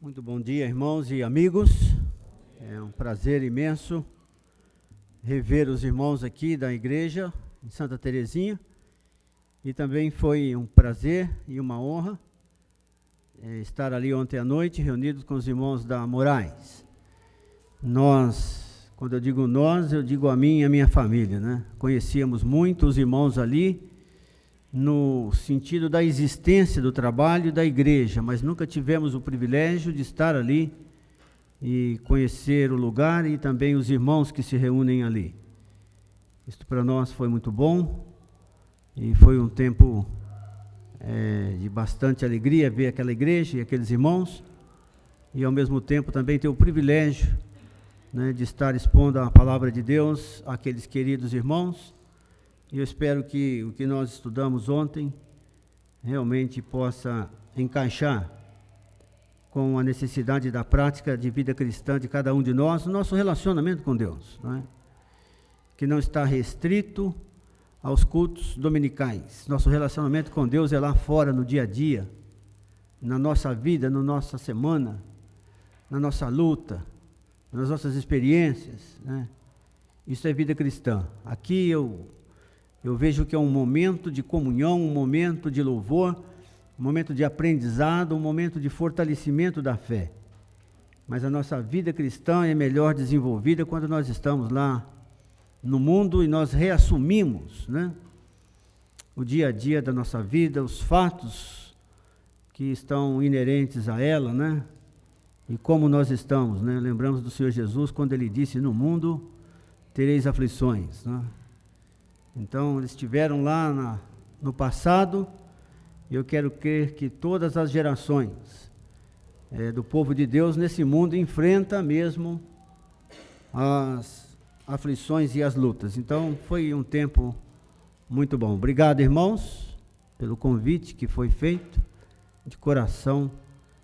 Muito bom dia, irmãos e amigos. É um prazer imenso rever os irmãos aqui da igreja em Santa Terezinha. E também foi um prazer e uma honra estar ali ontem à noite, reunidos com os irmãos da Moraes. Nós, quando eu digo nós, eu digo a mim e a minha família, né? Conhecíamos muito os irmãos ali, no sentido da existência do trabalho da igreja, mas nunca tivemos o privilégio de estar ali e conhecer o lugar e também os irmãos que se reúnem ali. Isso para nós foi muito bom e foi um tempo de bastante alegria ver aquela igreja e aqueles irmãos, e ao mesmo tempo também ter o privilégio, né, de estar expondo a palavra de Deus àqueles queridos irmãos. E eu espero que o que nós estudamos ontem realmente possa encaixar com a necessidade da prática de vida cristã de cada um de nós, o nosso relacionamento com Deus, não é? Que não está restrito aos cultos dominicais. Nosso relacionamento com Deus é lá fora, no dia a dia, na nossa vida, na nossa semana, na nossa luta, nas nossas experiências, né? Isso é vida cristã. Aqui eu vejo que é um momento de comunhão, um momento de louvor, um momento de aprendizado, um momento de fortalecimento da fé. Mas a nossa vida cristã é melhor desenvolvida quando nós estamos lá no mundo e nós reassumimos, né, o dia a dia da nossa vida, os fatos que estão inerentes a ela, né, e como nós estamos, né? Lembramos do Senhor Jesus quando Ele disse: no mundo tereis aflições, né? Então, eles estiveram lá no passado, e eu quero crer que todas as gerações do povo de Deus nesse mundo enfrentam mesmo as aflições e as lutas. Então, foi um tempo muito bom. Obrigado, irmãos, pelo convite que foi feito. De coração,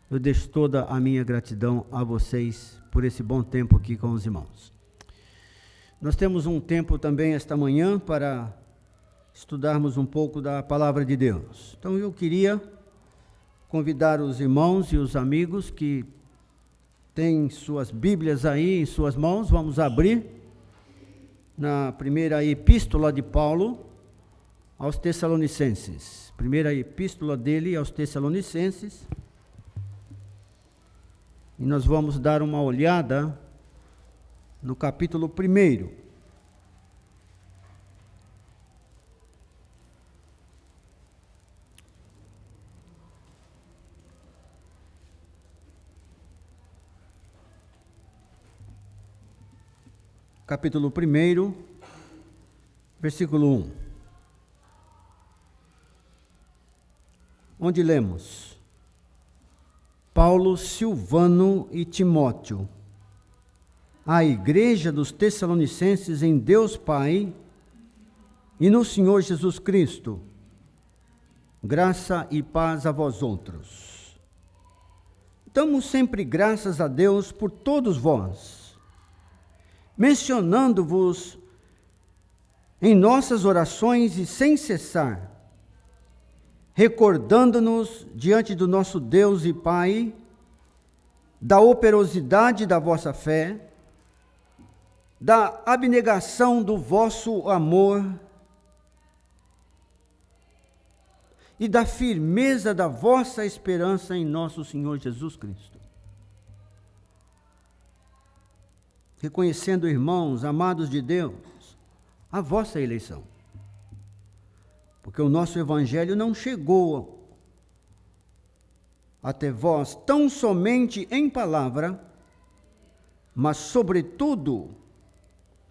eu deixo toda a minha gratidão a vocês por esse bom tempo aqui com os irmãos. Nós temos um tempo também esta manhã para estudarmos um pouco da palavra de Deus. Então eu queria convidar os irmãos e os amigos que têm suas Bíblias aí em suas mãos. Vamos abrir na primeira epístola de Paulo aos Tessalonicenses. Primeira epístola dele aos Tessalonicenses. E nós vamos dar uma olhada no capítulo 1. Capítulo 1, versículo 1. Onde lemos: Paulo, Silvano e Timóteo, a igreja dos Tessalonicenses em Deus Pai e no Senhor Jesus Cristo, graça e paz a vós outros. Damos sempre graças a Deus por todos vós, mencionando-vos em nossas orações e sem cessar, recordando-nos diante do nosso Deus e Pai da operosidade da vossa fé, da abnegação do vosso amor e da firmeza da vossa esperança em nosso Senhor Jesus Cristo. Reconhecendo, irmãos, amados de Deus, a vossa eleição, porque o nosso evangelho não chegou até vós tão somente em palavra, mas sobretudo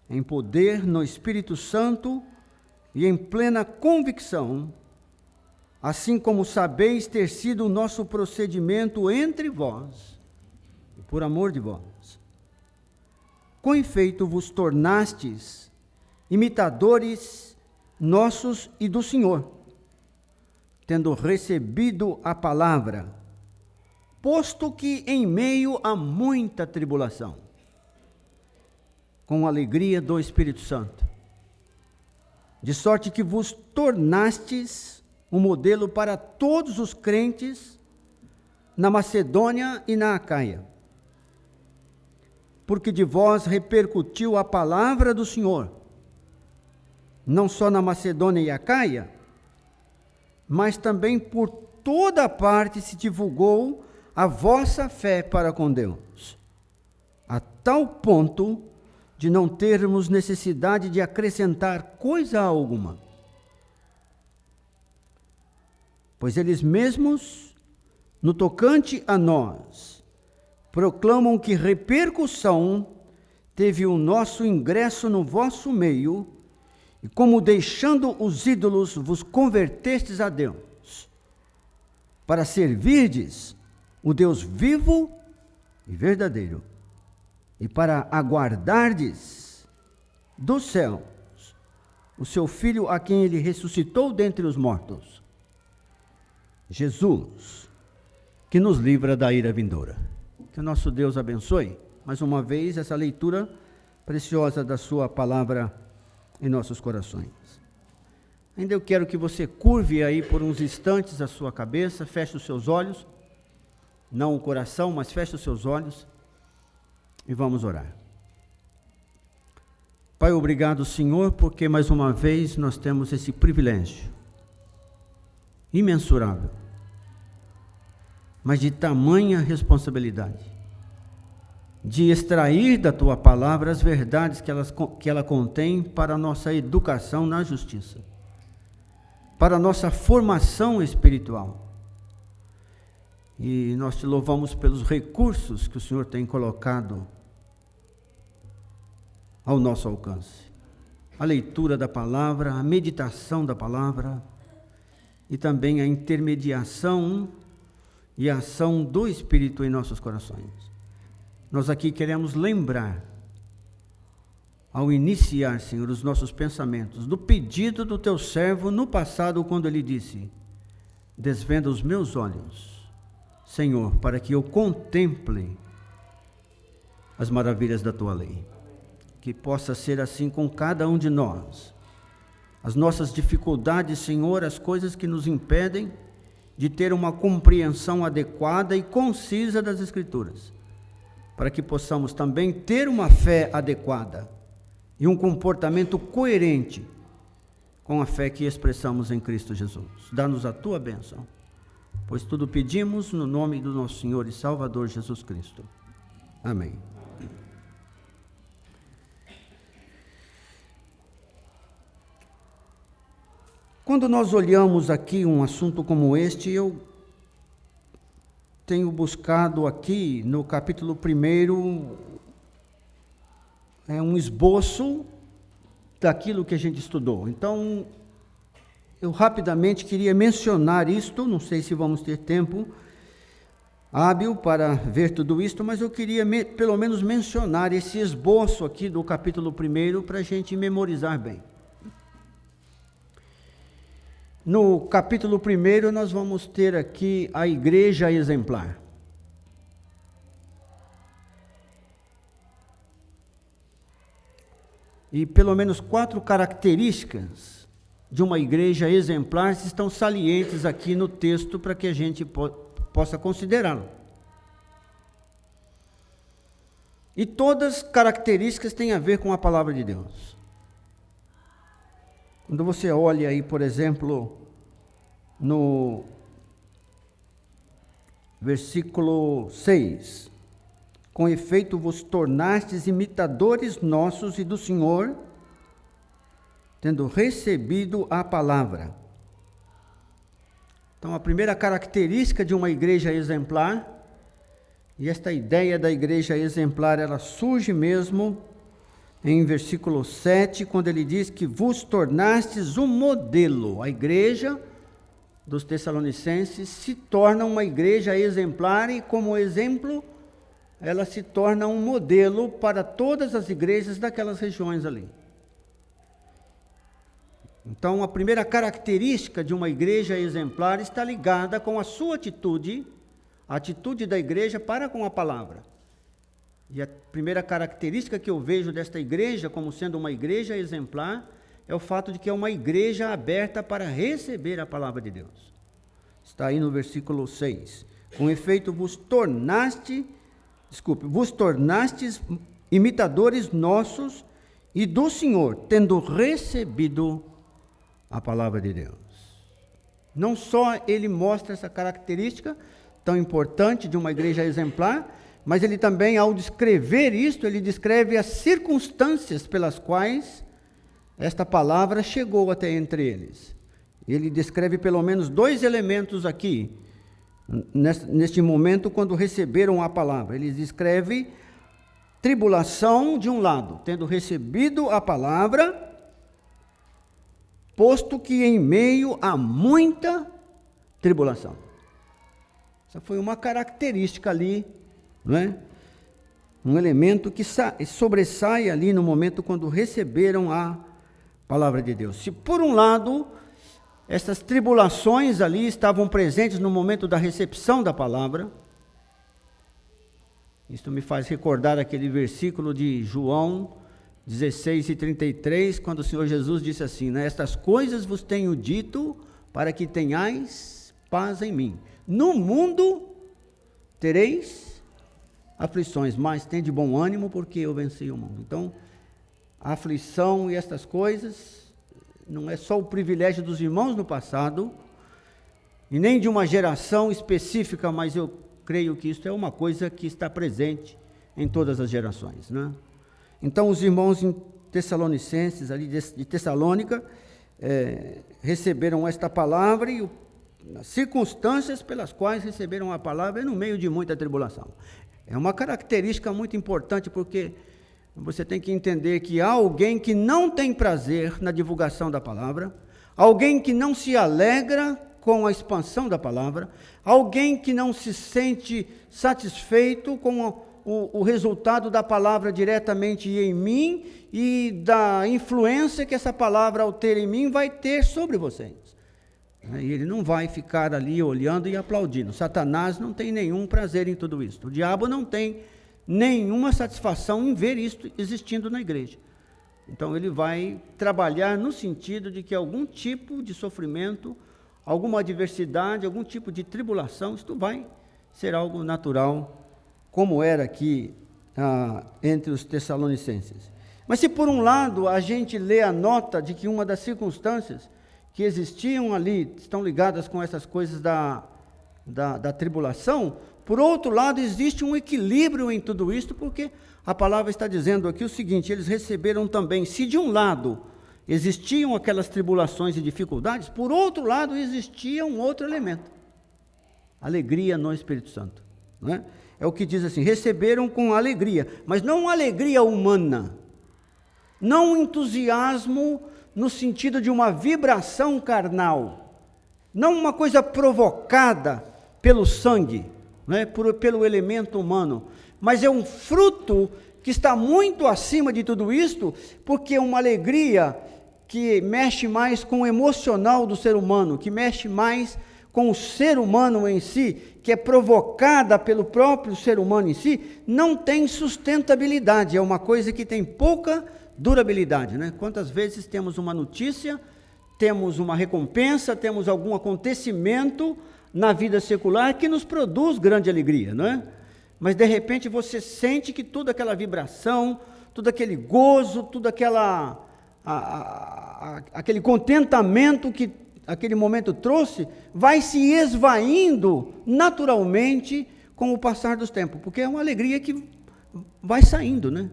em poder no Espírito Santo e em plena convicção, assim como sabeis ter sido o nosso procedimento entre vós, e por amor de vós. Com efeito vos tornastes imitadores nossos e do Senhor, tendo recebido a palavra, posto que em meio a muita tribulação, com a alegria do Espírito Santo, de sorte que vos tornastes um modelo para todos os crentes na Macedônia e na Acaia, porque de vós repercutiu a palavra do Senhor, não só na Macedônia e Acaia, mas também por toda parte se divulgou a vossa fé para com Deus, a tal ponto de não termos necessidade de acrescentar coisa alguma. Pois eles mesmos, no tocante a nós, proclamam que repercussão teve o nosso ingresso no vosso meio, e como deixando os ídolos vos convertestes a Deus, para servirdes o Deus vivo e verdadeiro, e para aguardardes dos céus o seu Filho, a quem ele ressuscitou dentre os mortos, Jesus, que nos livra da ira vindoura. Que o nosso Deus abençoe, mais uma vez, essa leitura preciosa da sua palavra em nossos corações. Ainda eu quero que você curve aí por uns instantes a sua cabeça, feche os seus olhos, não o coração, mas feche os seus olhos, e vamos orar. Pai, obrigado, Senhor, porque mais uma vez nós temos esse privilégio imensurável, mas de tamanha responsabilidade, de extrair da Tua palavra as verdades que ela contém para a nossa educação na justiça, para a nossa formação espiritual. E nós te louvamos pelos recursos que o Senhor tem colocado ao nosso alcance. A leitura da palavra, a meditação da palavra e também a intermediação e a ação do Espírito em nossos corações. Nós aqui queremos lembrar, ao iniciar, Senhor, os nossos pensamentos, do pedido do Teu servo no passado, quando ele disse: desvenda os meus olhos, Senhor, para que eu contemple as maravilhas da Tua lei. Que possa ser assim com cada um de nós. As nossas dificuldades, Senhor, as coisas que nos impedem de ter uma compreensão adequada e concisa das Escrituras, para que possamos também ter uma fé adequada e um comportamento coerente com a fé que expressamos em Cristo Jesus. Dá-nos a Tua bênção, pois tudo pedimos no nome do nosso Senhor e Salvador Jesus Cristo. Amém. Quando nós olhamos aqui um assunto como este, eu tenho buscado aqui no capítulo 1, um esboço daquilo que a gente estudou. Então, eu rapidamente queria mencionar isto, não sei se vamos ter tempo hábil para ver tudo isto, mas eu queria pelo menos mencionar esse esboço aqui do capítulo 1 para a gente memorizar bem. No capítulo 1, nós vamos ter aqui a igreja exemplar. E pelo menos 4 características de uma igreja exemplar estão salientes aqui no texto para que a gente possa considerá-lo. E todas as características têm a ver com a palavra de Deus. Quando você olha aí, por exemplo, no versículo 6, com efeito vos tornastes imitadores nossos e do Senhor, tendo recebido a palavra. Então, a primeira característica de uma igreja exemplar, e esta ideia da igreja exemplar, ela surge mesmo em versículo 7, quando ele diz que vos tornastes um modelo. A igreja dos Tessalonicenses se torna uma igreja exemplar e, como exemplo, ela se torna um modelo para todas as igrejas daquelas regiões ali. Então, a primeira característica de uma igreja exemplar está ligada com a sua atitude, a atitude da igreja para com a palavra. E a primeira característica que eu vejo desta igreja como sendo uma igreja exemplar é o fato de que é uma igreja aberta para receber a palavra de Deus. Está aí no versículo 6. Com efeito, vos tornastes imitadores nossos e do Senhor, tendo recebido a palavra de Deus. Não só ele mostra essa característica tão importante de uma igreja exemplar, mas ele também, ao descrever isto, ele descreve as circunstâncias pelas quais esta palavra chegou até entre eles. Ele descreve pelo menos 2 elementos aqui, neste momento, quando receberam a palavra. Ele descreve tribulação de um lado, tendo recebido a palavra, posto que em meio a muita tribulação. Essa foi uma característica ali, não é? Um elemento que sobressai ali no momento quando receberam a palavra de Deus. Se por um lado, essas tribulações ali estavam presentes no momento da recepção da palavra, isto me faz recordar aquele versículo de João 16:33, quando o Senhor Jesus disse assim, né? Estas coisas vos tenho dito para que tenhais paz em mim. No mundo tereis aflições, mas tende bom ânimo, porque eu venci o mundo. Então, a aflição e estas coisas não é só o privilégio dos irmãos no passado, e nem de uma geração específica, mas eu creio que isso é uma coisa que está presente em todas as gerações, né? Então, os irmãos em Tessalonicenses, ali de Tessalônica, receberam esta palavra e as circunstâncias pelas quais receberam a palavra no meio de muita tribulação. É uma característica muito importante, porque você tem que entender que há alguém que não tem prazer na divulgação da palavra, alguém que não se alegra com a expansão da palavra, alguém que não se sente satisfeito com o resultado da palavra diretamente em mim e da influência que essa palavra, ao ter em mim, vai ter sobre vocês. E ele não vai ficar ali olhando e aplaudindo. Satanás não tem nenhum prazer em tudo isso. O diabo não tem nenhuma satisfação em ver isto existindo na igreja. Então ele vai trabalhar no sentido de que algum tipo de sofrimento, alguma adversidade, algum tipo de tribulação, isto vai ser algo natural, como era aqui entre os tessalonicenses. Mas se por um lado a gente lê a nota de que uma das circunstâncias que existiam ali estão ligadas com essas coisas da tribulação, por outro lado existe um equilíbrio em tudo isso, porque a palavra está dizendo aqui o seguinte: eles receberam também, se de um lado existiam aquelas tribulações e dificuldades, por outro lado existia um outro elemento, alegria no Espírito Santo, não é? É o que diz assim, receberam com alegria, mas não uma alegria humana, não um entusiasmo no sentido de uma vibração carnal, não uma coisa provocada pelo sangue, né, pelo elemento humano, mas é um fruto que está muito acima de tudo isto, porque é uma alegria que mexe mais com o emocional do ser humano, que mexe mais com o ser humano em si, que é provocada pelo próprio ser humano em si, não tem sustentabilidade, é uma coisa que tem pouca durabilidade, né? Quantas vezes temos uma notícia, temos uma recompensa, temos algum acontecimento na vida secular que nos produz grande alegria, não é? Mas de repente você sente que toda aquela vibração, todo aquele gozo, todo aquele contentamento que aquele momento trouxe, vai se esvaindo naturalmente com o passar dos tempos, porque é uma alegria que vai saindo, né?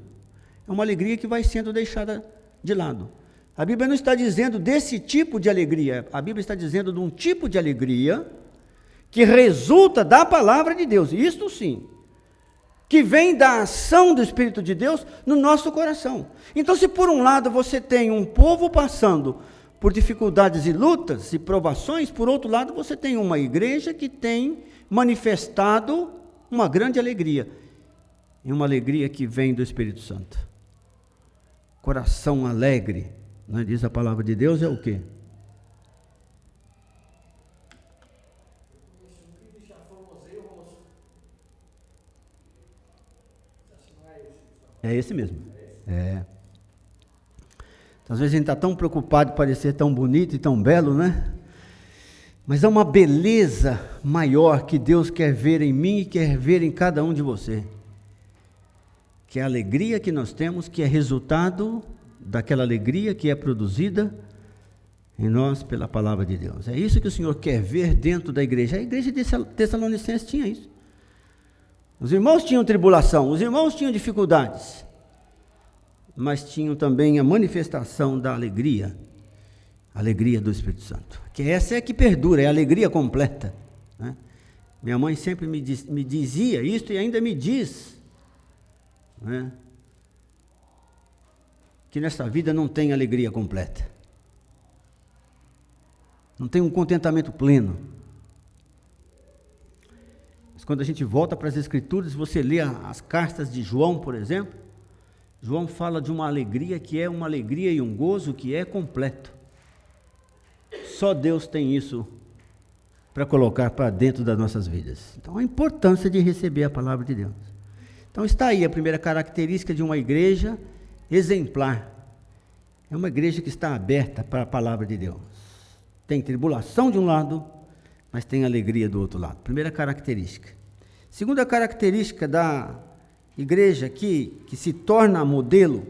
É uma alegria que vai sendo deixada de lado. A Bíblia não está dizendo desse tipo de alegria, a Bíblia está dizendo de um tipo de alegria que resulta da palavra de Deus, isto sim, que vem da ação do Espírito de Deus no nosso coração. Então, se por um lado você tem um povo passando por dificuldades e lutas e provações, por outro lado você tem uma igreja que tem manifestado uma grande alegria, e uma alegria que vem do Espírito Santo. Coração alegre, né, diz a palavra de Deus, é o quê? É esse mesmo. É. Às vezes a gente está tão preocupado de parecer tão bonito e tão belo, né? Mas há uma beleza maior que Deus quer ver em mim e quer ver em cada um de você. Que é a alegria que nós temos, que é resultado daquela alegria que é produzida em nós pela palavra de Deus. É isso que o Senhor quer ver dentro da igreja. A igreja de Tessalonicenses tinha isso. Os irmãos tinham tribulação, os irmãos tinham dificuldades, mas tinham também a manifestação da alegria, a alegria do Espírito Santo. Que essa é a que perdura, é a alegria completa, né? Minha mãe sempre me dizia isso e ainda me diz, né, que nessa vida não tem alegria completa, não tem um contentamento pleno. Mas quando a gente volta para as Escrituras, você lê as cartas de João, por exemplo, João fala de uma alegria que é uma alegria e um gozo que é completo. Só Deus tem isso para colocar para dentro das nossas vidas. Então, a importância de receber a palavra de Deus. Então, está aí a primeira característica de uma igreja exemplar. É uma igreja que está aberta para a palavra de Deus. Tem tribulação de um lado, mas tem alegria do outro lado. Primeira característica. Segunda característica da igreja que se torna modelo,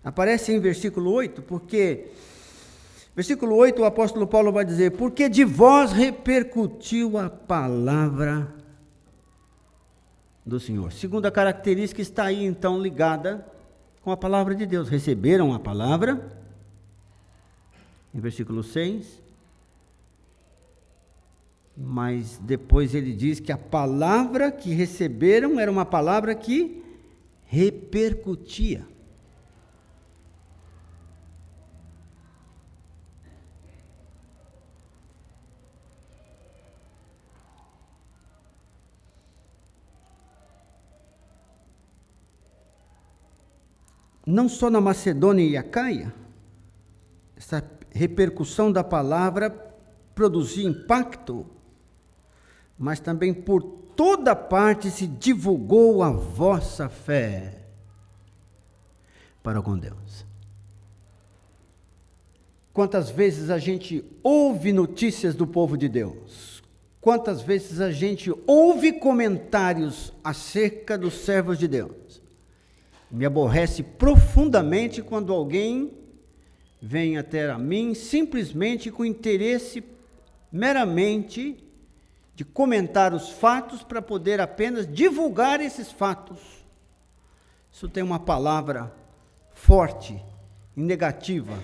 aparece em versículo 8, porque... Versículo 8, o apóstolo Paulo vai dizer: porque de vós repercutiu a palavra do Senhor. Segunda característica está aí então ligada com a palavra de Deus. Receberam a palavra, em versículo 6, mas depois ele diz que a palavra que receberam era uma palavra que repercutia. Não só na Macedônia e Acaia, essa repercussão da palavra produzia impacto, mas também por toda parte se divulgou a vossa fé para com Deus. Quantas vezes a gente ouve notícias do povo de Deus? Quantas vezes a gente ouve comentários acerca dos servos de Deus? Me aborrece profundamente quando alguém vem até a mim simplesmente com interesse meramente de comentar os fatos para poder apenas divulgar esses fatos. Isso tem uma palavra forte e negativa.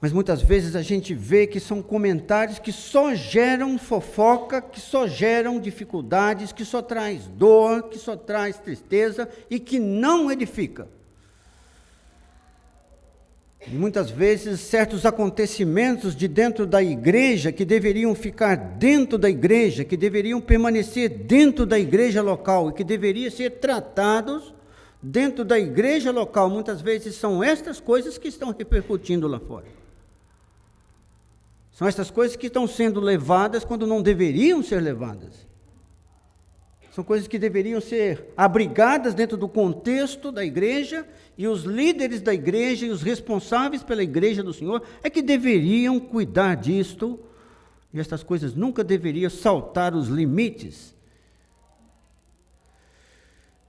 Mas muitas vezes a gente vê que são comentários que só geram fofoca, que só geram dificuldades, que só traz dor, que só traz tristeza e que não edifica. E muitas vezes certos acontecimentos de dentro da igreja, que deveriam ficar dentro da igreja, que deveriam permanecer dentro da igreja local e que deveriam ser tratados dentro da igreja local, muitas vezes são estas coisas que estão repercutindo lá fora. São essas coisas que estão sendo levadas quando não deveriam ser levadas. São coisas que deveriam ser abrigadas dentro do contexto da igreja, e os líderes da igreja e os responsáveis pela igreja do Senhor é que deveriam cuidar disto, e estas coisas nunca deveriam saltar os limites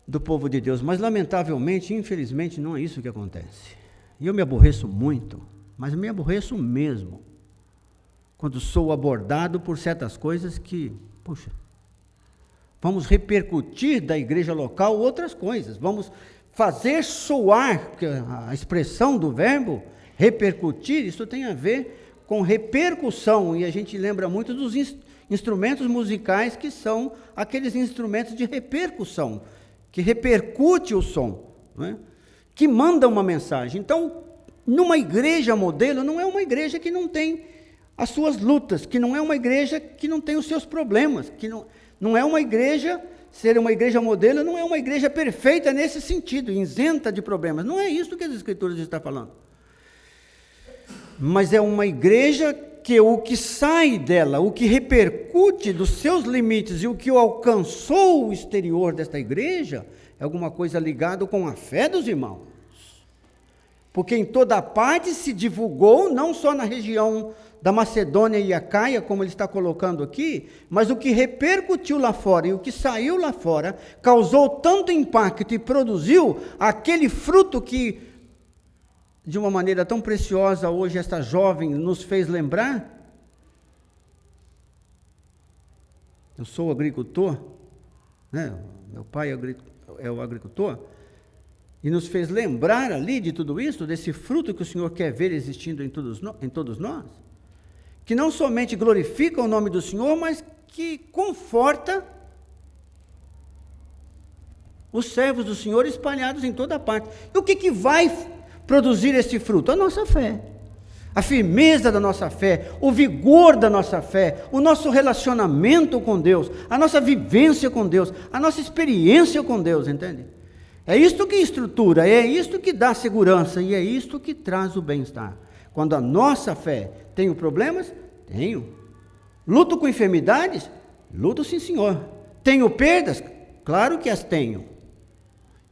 do povo de Deus. Mas lamentavelmente, infelizmente, não é isso que acontece. E eu me aborreço muito, mas me aborreço mesmo, quando sou abordado por certas coisas que, puxa, vamos repercutir da igreja local outras coisas, vamos fazer soar, porque a expressão do verbo repercutir, isso tem a ver com repercussão, e a gente lembra muito dos instrumentos musicais que são aqueles instrumentos de repercussão, que repercute o som, não é? Que manda uma mensagem. Então, numa igreja modelo, não é uma igreja que não tem as suas lutas, que não é uma igreja que não tem os seus problemas, que não é uma igreja, ser uma igreja modelo não é uma igreja perfeita nesse sentido, isenta de problemas. Não é isso que as Escrituras estão falando. Mas é uma igreja que o que sai dela, o que repercute dos seus limites e o que alcançou o exterior desta igreja, é alguma coisa ligada com a fé dos irmãos. porque em toda parte se divulgou, não só na região da Macedônia e Acaia, como ele está colocando aqui, mas o que repercutiu lá fora e o que saiu lá fora, causou tanto impacto e produziu aquele fruto que, de uma maneira tão preciosa, hoje esta jovem nos fez lembrar. Eu sou agricultor, né? Meu pai é o agricultor, e nos fez lembrar ali de tudo isso, desse fruto que o Senhor quer ver existindo em todos nós, que não somente glorifica o nome do Senhor, mas que conforta os servos do Senhor espalhados em toda parte. E o que vai produzir esse fruto? A nossa fé, a firmeza da nossa fé, o vigor da nossa fé, o nosso relacionamento com Deus, a nossa vivência com Deus, a nossa experiência com Deus, entende? É isto que estrutura, é isto que dá segurança e é isto que traz o bem-estar. Quando a nossa fé tem problemas? Tenho. Luto com enfermidades? Luto, sim, senhor. Tenho perdas? Claro que as tenho.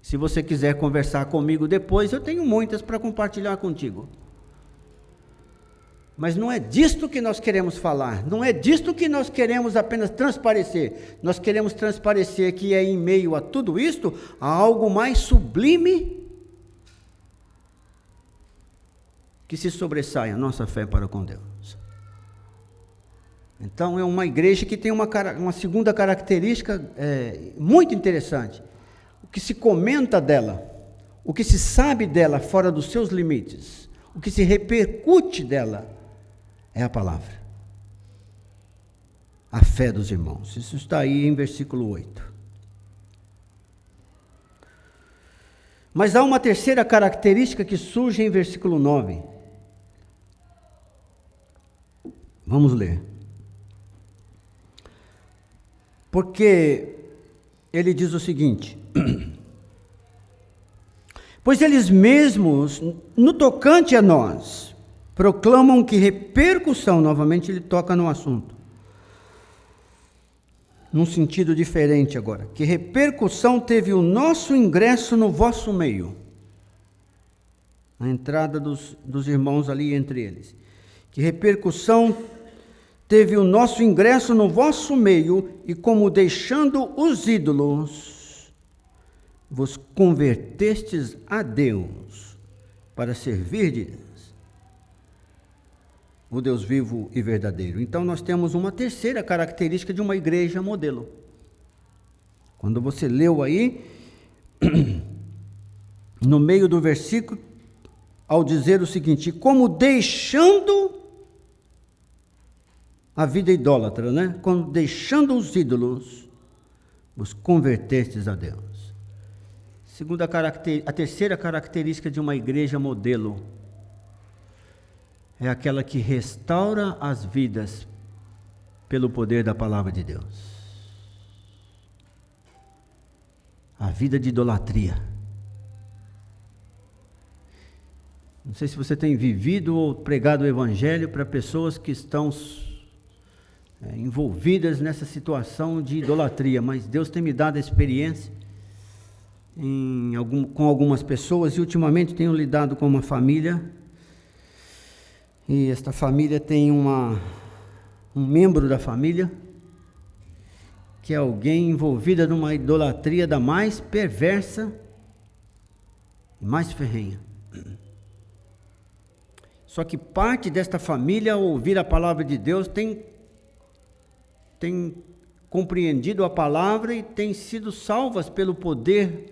Se você quiser conversar comigo depois, eu tenho muitas para compartilhar contigo. Mas não é disto que nós queremos falar, não é disto que nós queremos apenas transparecer. Nós queremos transparecer que é em meio a tudo isto, há algo mais sublime que se sobressai a nossa fé para com Deus. Então é uma igreja que tem uma segunda característica muito interessante. O que se comenta dela, o que se sabe dela fora dos seus limites, o que se repercute dela, é a palavra, a fé dos irmãos. Isso está aí em versículo 8. Mas há uma terceira característica que surge em versículo 9. Vamos ler. Porque ele diz o seguinte: pois eles mesmos, no tocante a nós, proclamam que repercussão, novamente ele toca no assunto, num sentido diferente agora, que repercussão teve o nosso ingresso no vosso meio, a entrada dos irmãos ali entre eles, que repercussão teve o nosso ingresso no vosso meio, e como deixando os ídolos, vos convertestes a Deus, para servirdes o Deus vivo e verdadeiro. Então nós temos uma terceira característica de uma igreja modelo. Quando você leu aí, no meio do versículo, ao dizer o seguinte: como deixando a vida idólatra, né? Como deixando os ídolos, vos convertestes a Deus. A terceira característica de uma igreja modelo é aquela que restaura as vidas pelo poder da palavra de Deus. A vida de idolatria. Não sei se você tem vivido ou pregado o evangelho para pessoas que estão envolvidas nessa situação de idolatria, mas Deus tem me dado a experiência com algumas pessoas, e ultimamente tenho lidado com uma família. E esta família tem um membro da família que é alguém envolvida numa idolatria da mais perversa e mais ferrenha. Só que parte desta família, ao ouvir a palavra de Deus, tem compreendido a palavra e tem sido salvas pelo poder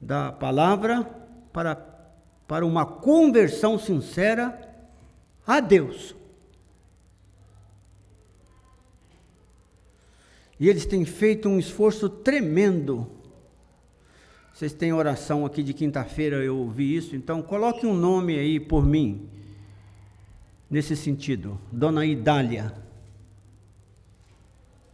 da palavra para uma conversão sincera a Deus. E eles têm feito um esforço tremendo. Vocês têm oração aqui de quinta-feira, eu ouvi isso, então coloque um nome aí por mim, nesse sentido. Dona Idália.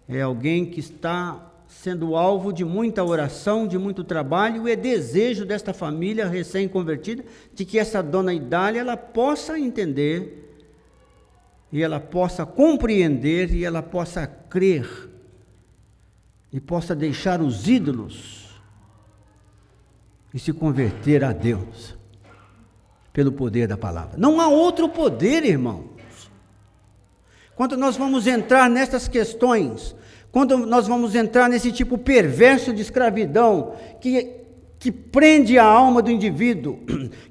É alguém que está sendo alvo de muita oração, de muito trabalho, e é desejo desta família recém-convertida, de que essa Dona Idália, ela possa entender, e ela possa compreender, e ela possa crer, e possa deixar os ídolos, e se converter a Deus. pelo poder da palavra. Não há outro poder, irmãos. Quando nós vamos entrar nessas questões, quando nós vamos entrar nesse tipo perverso de escravidão, que prende a alma do indivíduo,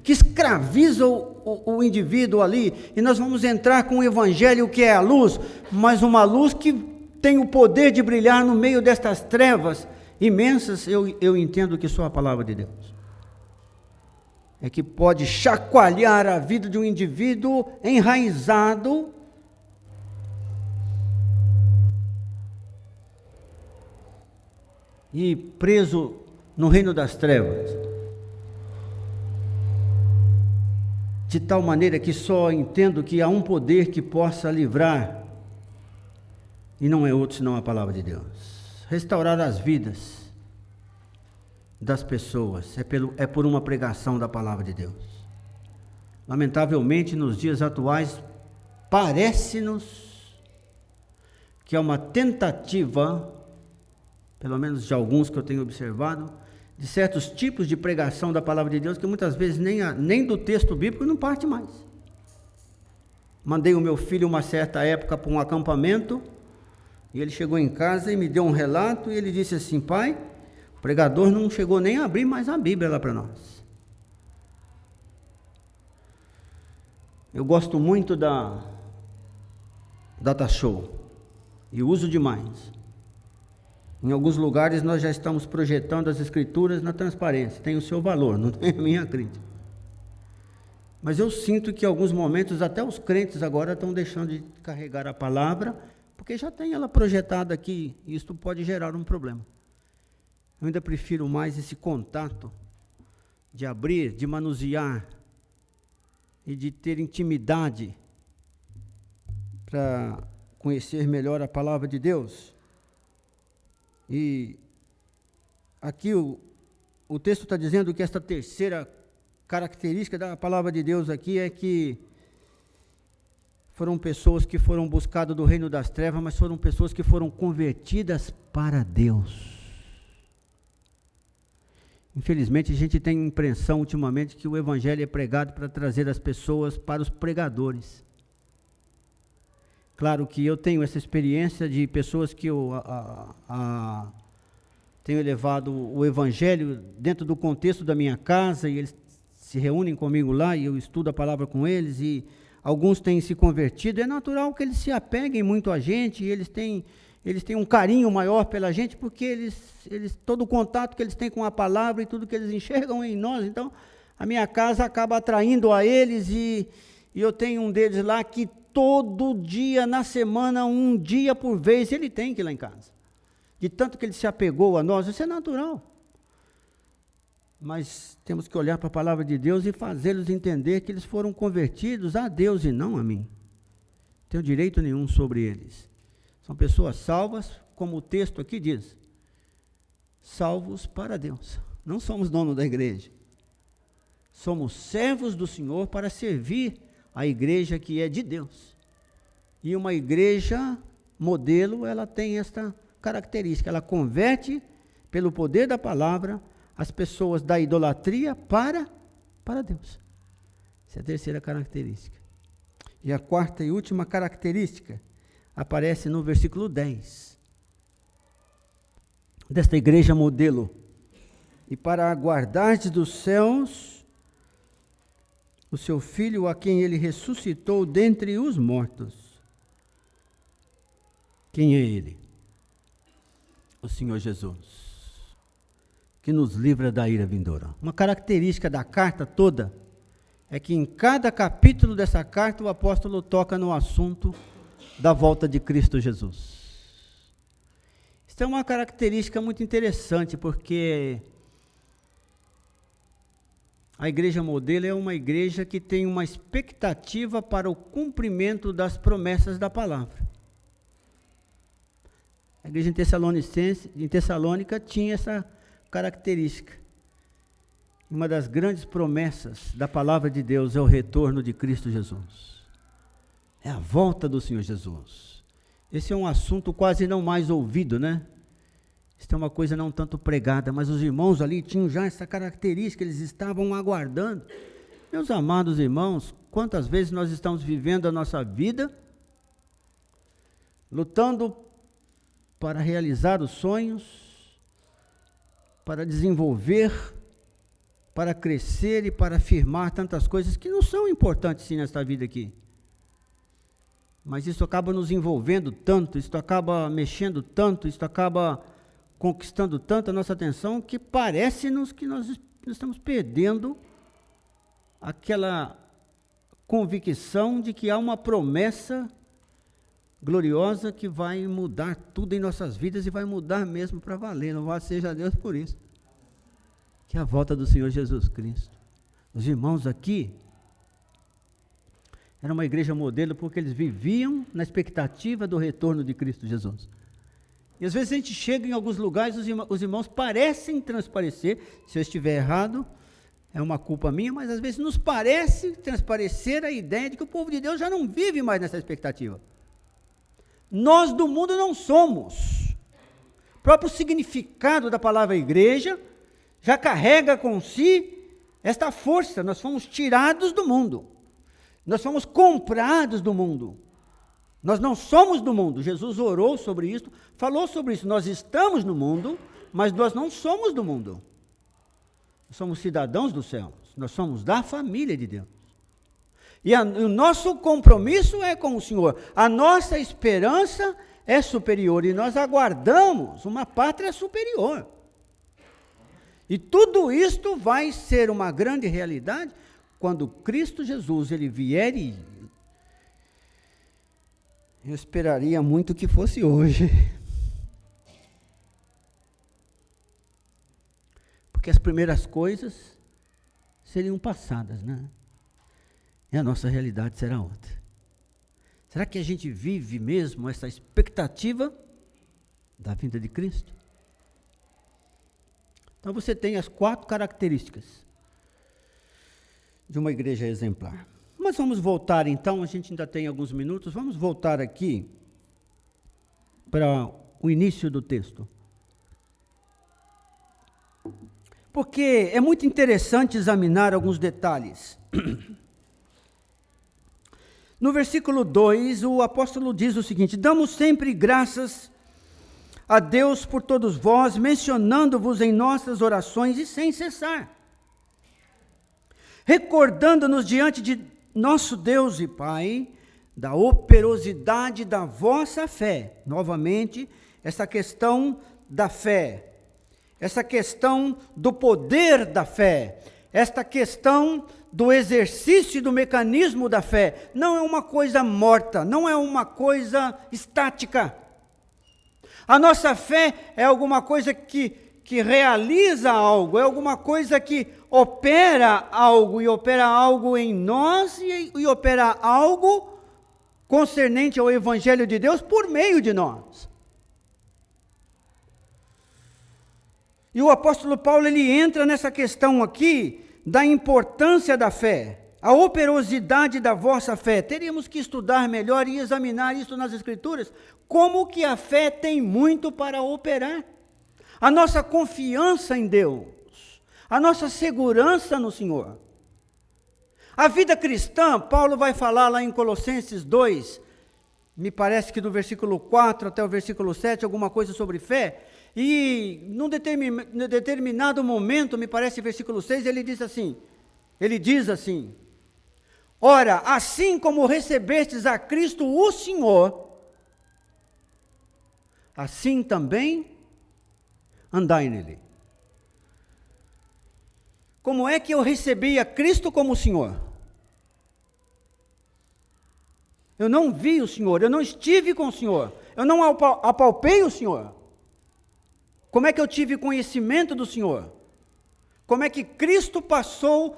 que escraviza o indivíduo ali, e nós vamos entrar com o evangelho que é a luz, mas uma luz que tem o poder de brilhar no meio destas trevas imensas, eu entendo que só a palavra de Deus é que pode chacoalhar a vida de um indivíduo enraizado e preso no reino das trevas, de tal maneira que só entendo que há um poder que possa livrar, e não é outro senão a palavra de Deus, restaurar as vidas das pessoas, é por uma pregação da palavra de Deus. Lamentavelmente, nos dias atuais, parece-nos que é uma tentativa, pelo menos de alguns que eu tenho observado, de certos tipos de pregação da palavra de Deus, que muitas vezes nem do texto bíblico não parte mais. Mandei o meu filho uma certa época para um acampamento, e ele chegou em casa e me deu um relato, e ele disse assim: pai, o pregador não chegou nem a abrir mais a Bíblia lá para nós. Eu gosto muito da Data Show, e uso demais. Em alguns lugares nós já estamos projetando as escrituras na transparência, tem o seu valor, não tem a minha crítica. Mas eu sinto que em alguns momentos até os crentes agora estão deixando de carregar a palavra, porque já tem ela projetada aqui, e isso pode gerar um problema. Eu ainda prefiro mais esse contato, de abrir, de manusear, e de ter intimidade, para conhecer melhor a palavra de Deus. E aqui o texto está dizendo que esta terceira característica da palavra de Deus aqui é que foram pessoas que foram buscadas do reino das trevas, mas foram pessoas que foram convertidas para Deus. Infelizmente a gente tem a impressão ultimamente que o evangelho é pregado para trazer as pessoas para os pregadores. Claro que eu tenho essa experiência de pessoas que eu tenho levado o evangelho dentro do contexto da minha casa, e eles se reúnem comigo lá, e eu estudo a palavra com eles, e alguns têm se convertido. É natural que eles se apeguem muito a gente, e eles têm um carinho maior pela gente, porque todo o contato que eles têm com a palavra e tudo que eles enxergam em nós, então a minha casa acaba atraindo a eles, e eu tenho um deles lá que todo dia na semana, um dia por vez, ele tem que ir lá em casa. De tanto que ele se apegou a nós, isso é natural. Mas temos que olhar para a palavra de Deus e fazê-los entender que eles foram convertidos a Deus e não a mim. Não tenho direito nenhum sobre eles. São pessoas salvas, como o texto aqui diz. Salvos para Deus. Não somos dono da igreja. Somos servos do Senhor para servir a igreja que é de Deus. E uma igreja modelo, ela tem esta característica, ela converte pelo poder da palavra as pessoas da idolatria para Deus. Essa é a terceira característica. E a quarta e última característica aparece no versículo 10 desta igreja modelo. E para aguardardes dos céus o seu Filho, a quem ele ressuscitou dentre os mortos. Quem é ele? O Senhor Jesus, que nos livra da ira vindoura. Uma característica da carta toda é que em cada capítulo dessa carta o apóstolo toca no assunto da volta de Cristo Jesus. Isso é uma característica muito interessante, porque a igreja modelo é uma igreja que tem uma expectativa para o cumprimento das promessas da palavra. A igreja em Tessalônica tinha essa característica. Uma das grandes promessas da palavra de Deus é o retorno de Cristo Jesus. É a volta do Senhor Jesus. Esse é um assunto quase não mais ouvido, né? Isso é uma coisa não tanto pregada, mas os irmãos ali tinham já essa característica, eles estavam aguardando. Meus amados irmãos, quantas vezes nós estamos vivendo a nossa vida, lutando para realizar os sonhos, para desenvolver, para crescer e para afirmar tantas coisas que não são importantes sim nesta vida aqui. Mas isso acaba nos envolvendo tanto, isso acaba mexendo tanto, isso acaba conquistando tanto a nossa atenção que parece-nos que nós estamos perdendo aquela convicção de que há uma promessa gloriosa que vai mudar tudo em nossas vidas e vai mudar mesmo para valer. Louvado seja Deus por isso. Que é a volta do Senhor Jesus Cristo. Os irmãos aqui era uma igreja modelo porque eles viviam na expectativa do retorno de Cristo Jesus. E às vezes a gente chega em alguns lugares, os irmãos parecem transparecer, se eu estiver errado, é uma culpa minha, mas às vezes nos parece transparecer a ideia de que o povo de Deus já não vive mais nessa expectativa. Nós do mundo não somos. O próprio significado da palavra igreja já carrega com si esta força. Nós fomos tirados do mundo. Nós fomos comprados do mundo. Nós não somos do mundo. Jesus orou sobre isso, falou sobre isso. Nós estamos no mundo, mas nós não somos do mundo. Nós somos cidadãos dos céus. Nós somos da família de Deus. E o nosso compromisso é com o Senhor. A nossa esperança é superior e nós aguardamos uma pátria superior. E tudo isto vai ser uma grande realidade quando Cristo Jesus ele vier e eu esperaria muito que fosse hoje. Porque as primeiras coisas seriam passadas, né? E a nossa realidade será outra. Será que a gente vive mesmo essa expectativa da vinda de Cristo? Então você tem as 4 características de uma igreja exemplar. Mas vamos voltar então, a gente ainda tem alguns minutos, vamos voltar aqui para o início do texto. Porque é muito interessante examinar alguns detalhes. No versículo 2, o apóstolo diz o seguinte: damos sempre graças a Deus por todos vós, mencionando-vos em nossas orações e sem cessar, recordando-nos diante de nosso Deus e Pai, da operosidade da vossa fé. Novamente, essa questão da fé, essa questão do poder da fé, esta questão do exercício do mecanismo da fé, não é uma coisa morta, não é uma coisa estática. A nossa fé é alguma coisa que realiza algo, é alguma coisa que opera algo, e opera algo em nós, e opera algo concernente ao Evangelho de Deus por meio de nós. E o apóstolo Paulo, ele entra nessa questão aqui, da importância da fé, a operosidade da vossa fé. Teríamos que estudar melhor e examinar isso nas Escrituras, como que a fé tem muito para operar. A nossa confiança em Deus, a nossa segurança no Senhor. A vida cristã, Paulo vai falar lá em Colossenses 2, me parece que do versículo 4 até o versículo 7, alguma coisa sobre fé, e num determinado momento, me parece versículo 6, ele diz assim, ora, assim como recebestes a Cristo o Senhor, assim também andai nele. Como é que eu recebi a Cristo como Senhor? Eu não vi o Senhor, eu não estive com o Senhor, eu não apalpei o Senhor. Como é que eu tive conhecimento do Senhor? Como é que Cristo passou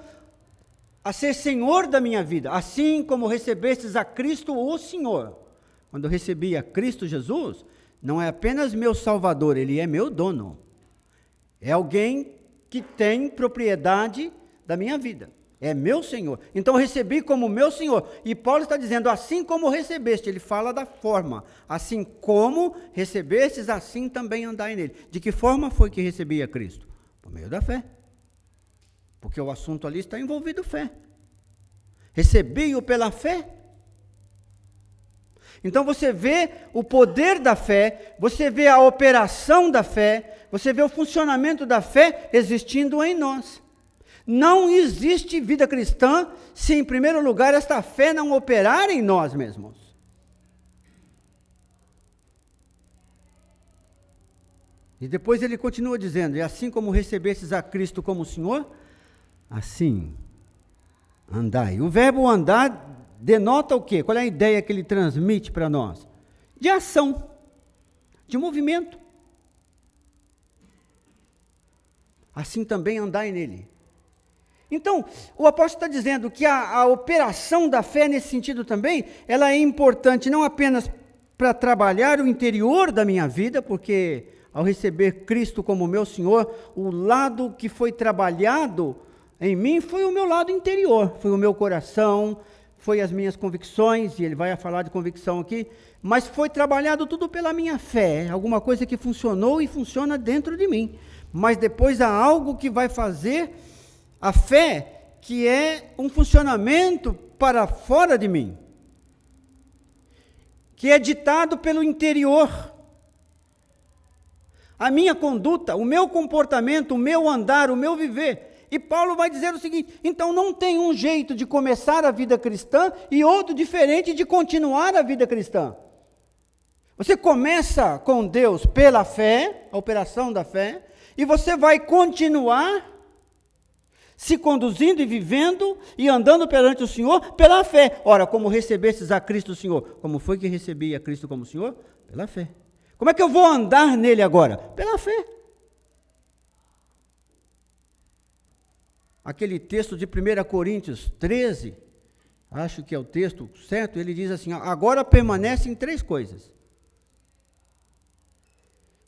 a ser Senhor da minha vida? Assim como recebestes a Cristo o Senhor. Quando eu recebi a Cristo Jesus, não é apenas meu Salvador, Ele é meu dono. É alguém que tem propriedade da minha vida. É meu Senhor. Então eu recebi como meu Senhor. E Paulo está dizendo, assim como recebeste, ele fala da forma. Assim como recebestes, assim também andai nele. De que forma foi que recebi a Cristo? Por meio da fé. Porque o assunto ali está envolvido fé. Recebi-o pela fé. Então você vê o poder da fé, você vê a operação da fé, você vê o funcionamento da fé existindo em nós. Não existe vida cristã se, em primeiro lugar, esta fé não operar em nós mesmos. E depois ele continua dizendo, e assim como recebestes a Cristo como Senhor, assim andai. O verbo andar denota o quê? Qual é a ideia que ele transmite para nós? De ação, de movimento. Assim também andai nele. Então, o apóstolo está dizendo que a operação da fé nesse sentido também, ela é importante não apenas para trabalhar o interior da minha vida, porque ao receber Cristo como meu Senhor, o lado que foi trabalhado em mim foi o meu lado interior, foi o meu coração, foi as minhas convicções, e ele vai falar de convicção aqui, mas foi trabalhado tudo pela minha fé, alguma coisa que funcionou e funciona dentro de mim. Mas depois há algo que vai fazer a fé, que é um funcionamento para fora de mim, que é ditado pelo interior. A minha conduta, o meu comportamento, o meu andar, o meu viver. E Paulo vai dizer o seguinte, então não tem um jeito de começar a vida cristã e outro diferente de continuar a vida cristã. Você começa com Deus pela fé, a operação da fé, e você vai continuar se conduzindo e vivendo e andando perante o Senhor pela fé. Ora, como recebestes a Cristo o Senhor? Como foi que recebi a Cristo como Senhor? Pela fé. Como é que eu vou andar nele agora? Pela fé. Aquele texto de 1 Coríntios 13, acho que é o texto certo, ele diz assim, agora permanecem 3 coisas.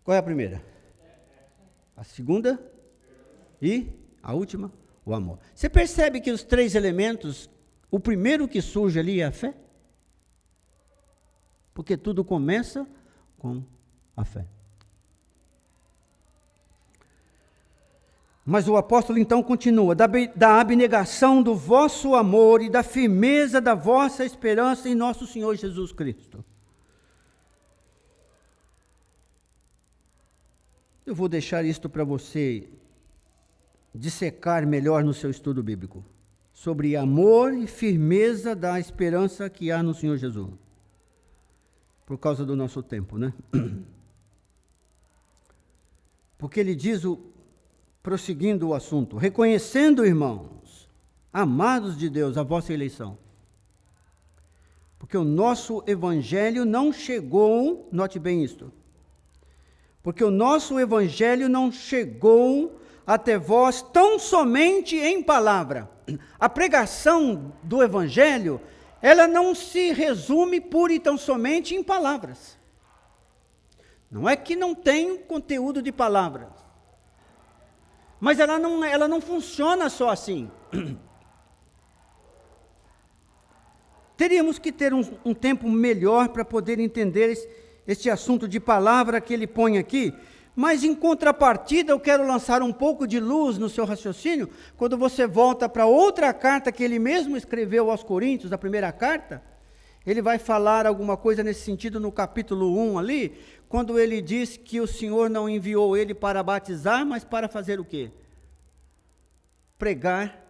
Qual é a primeira? A segunda e a última, o amor. Você percebe que os 3 elementos, o primeiro que surge ali é a fé? Porque tudo começa com a fé. Mas o apóstolo então continua, da abnegação do vosso amor e da firmeza da vossa esperança em nosso Senhor Jesus Cristo. Eu vou deixar isto para você dissecar melhor no seu estudo bíblico, sobre amor e firmeza da esperança que há no Senhor Jesus, por causa do nosso tempo, né? Porque ele diz, prosseguindo o assunto, reconhecendo, irmãos, amados de Deus, a vossa eleição, porque o nosso evangelho não chegou, note bem isto, porque o nosso evangelho não chegou até vós tão somente em palavra. A pregação do evangelho, ela não se resume pura e tão somente em palavras. Não é que não tem conteúdo de palavras, mas ela não funciona só assim. Teríamos que ter um tempo melhor para poder entender este assunto de palavra que ele põe aqui, mas em contrapartida eu quero lançar um pouco de luz no seu raciocínio, quando você volta para outra carta que ele mesmo escreveu aos Coríntios, a primeira carta, ele vai falar alguma coisa nesse sentido no capítulo 1 ali, quando ele diz que o Senhor não enviou ele para batizar, mas para fazer o quê? Pregar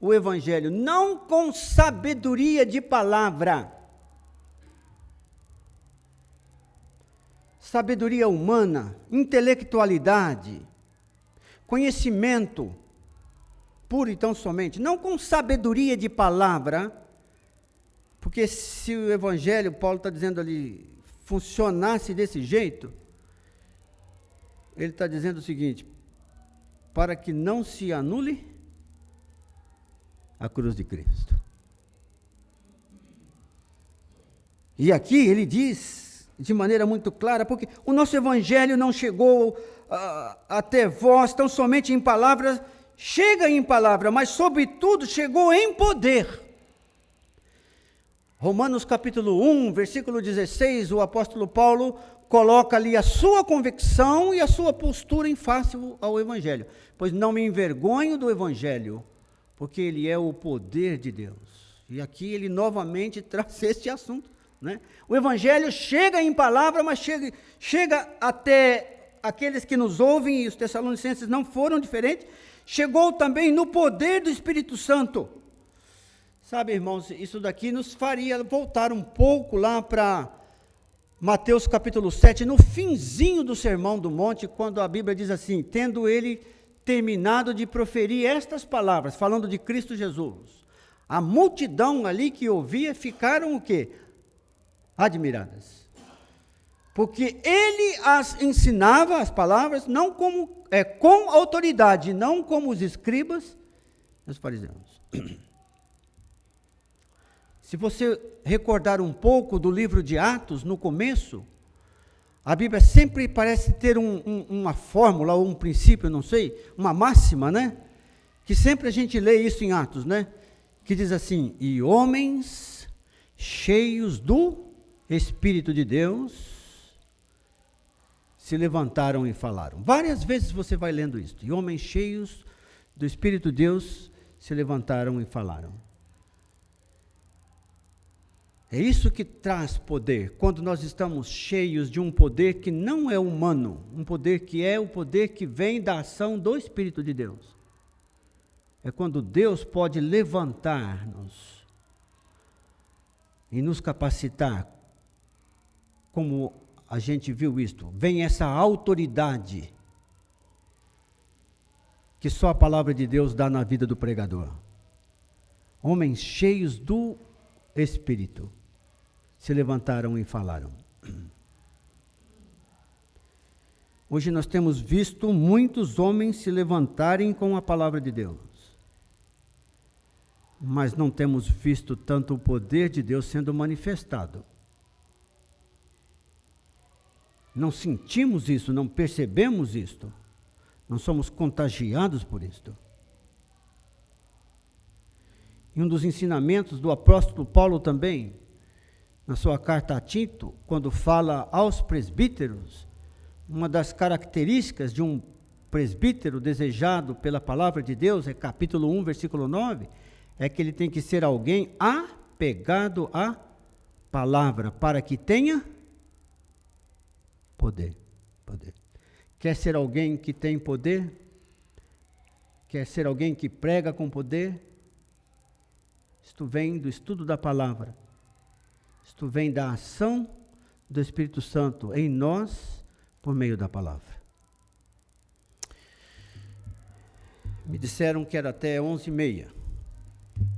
o evangelho, não com sabedoria de palavra, sabedoria humana, intelectualidade, conhecimento, puro e tão somente, não com sabedoria de palavra, porque se o evangelho, Paulo está dizendo ali, funcionasse desse jeito, ele está dizendo o seguinte, para que não se anule a cruz de Cristo. E aqui ele diz, de maneira muito clara, porque o nosso evangelho não chegou até vós tão somente em palavras, chega em palavra, mas sobretudo chegou em poder. Romanos capítulo 1, versículo 16, o apóstolo Paulo coloca ali a sua convicção e a sua postura em face ao evangelho. Pois não me envergonho do evangelho, porque ele é o poder de Deus E aqui ele novamente traz este assunto, né? O Evangelho chega em palavra, mas chega até aqueles que nos ouvem, e os Tessalonicenses não foram diferentes, chegou também no poder do Espírito Santo. Sabe, irmãos, isso daqui nos faria voltar um pouco lá para Mateus capítulo 7, no finzinho do Sermão do Monte, quando a Bíblia diz assim, tendo ele terminado de proferir estas palavras, falando de Cristo Jesus, a multidão ali que ouvia ficaram o quê? Admiradas. Porque ele as ensinava, as palavras, não como, com autoridade, não como os escribas e os fariseus. Se você recordar um pouco do livro de Atos, no começo, a Bíblia sempre parece ter uma fórmula, ou um princípio, não sei, uma máxima, né? Que sempre a gente lê isso em Atos, né? Que diz assim, e homens cheios do Espírito de Deus se levantaram e falaram. Várias vezes você vai lendo isso. E homens cheios do Espírito de Deus se levantaram e falaram. É isso que traz poder, quando nós estamos cheios de um poder que não é humano, um poder que é o poder que vem da ação do Espírito de Deus. É quando Deus pode levantar-nos e nos capacitar, como a gente viu isto, vem essa autoridade que só a palavra de Deus dá na vida do pregador. Homens cheios do Espírito se levantaram e falaram. Hoje nós temos visto muitos homens se levantarem com a palavra de Deus, mas não temos visto tanto o poder de Deus sendo manifestado. Não sentimos isso, não percebemos isto, não somos contagiados por isto. E um dos ensinamentos do apóstolo Paulo também, na sua carta a Tito, quando fala aos presbíteros, uma das características de um presbítero desejado pela palavra de Deus, é capítulo 1, versículo 9, é que ele tem que ser alguém apegado à palavra, para que tenha poder. Quer ser alguém que tem poder? Quer ser alguém que prega com poder? Isto vem do estudo da palavra. Isto vem da ação do Espírito Santo em nós, por meio da palavra. Me disseram que era até 11h30.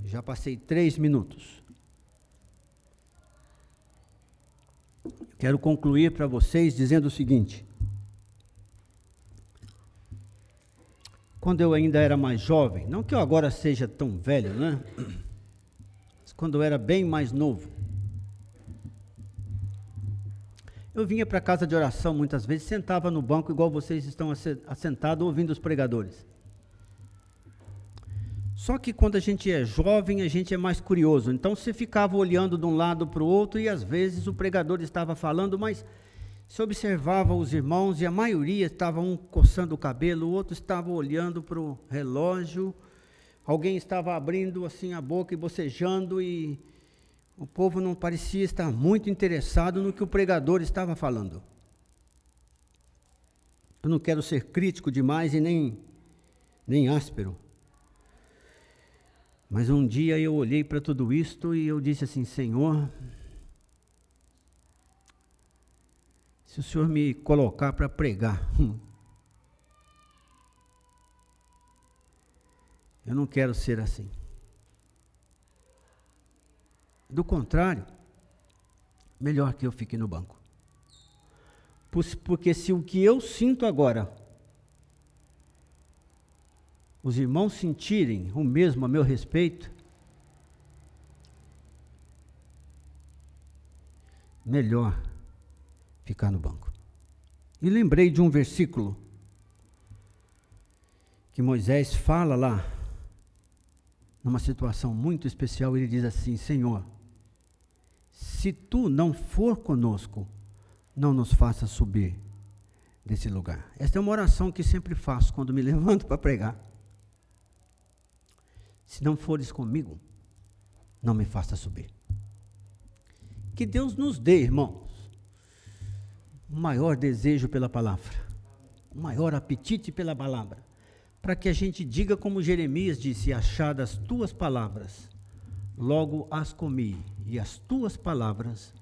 Já passei 3 minutos. Quero concluir para vocês dizendo o seguinte. Quando eu ainda era mais jovem, não que eu agora seja tão velho, né? Mas quando eu era bem mais novo, eu vinha para a casa de oração muitas vezes, sentava no banco igual vocês estão assentados ouvindo os pregadores. Só que quando a gente é jovem, a gente é mais curioso. Então você ficava olhando de um lado para o outro e às vezes o pregador estava falando, mas você observava os irmãos e a maioria estava um coçando o cabelo, o outro estava olhando para o relógio, alguém estava abrindo assim a boca e bocejando e o povo não parecia estar muito interessado no que o pregador estava falando. Eu não quero ser crítico demais e nem áspero. Mas um dia eu olhei para tudo isto e eu disse assim, Senhor, se o Senhor me colocar para pregar, eu não quero ser assim. Do contrário, melhor que eu fique no banco. Porque se o que eu sinto agora, os irmãos sentirem o mesmo a meu respeito, melhor ficar no banco. E lembrei de um versículo que Moisés fala lá, numa situação muito especial, ele diz assim, Senhor, se tu não for conosco, não nos faça subir desse lugar. Esta é uma oração que sempre faço quando me levanto para pregar. Se não fores comigo, não me faça subir. Que Deus nos dê, irmãos, um maior desejo pela palavra, um maior apetite pela palavra, para que a gente diga como Jeremias disse: achadas tuas palavras, logo as comi, e as tuas palavras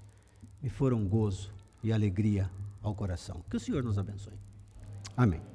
me foram gozo e alegria ao coração. Que o Senhor nos abençoe. Amém.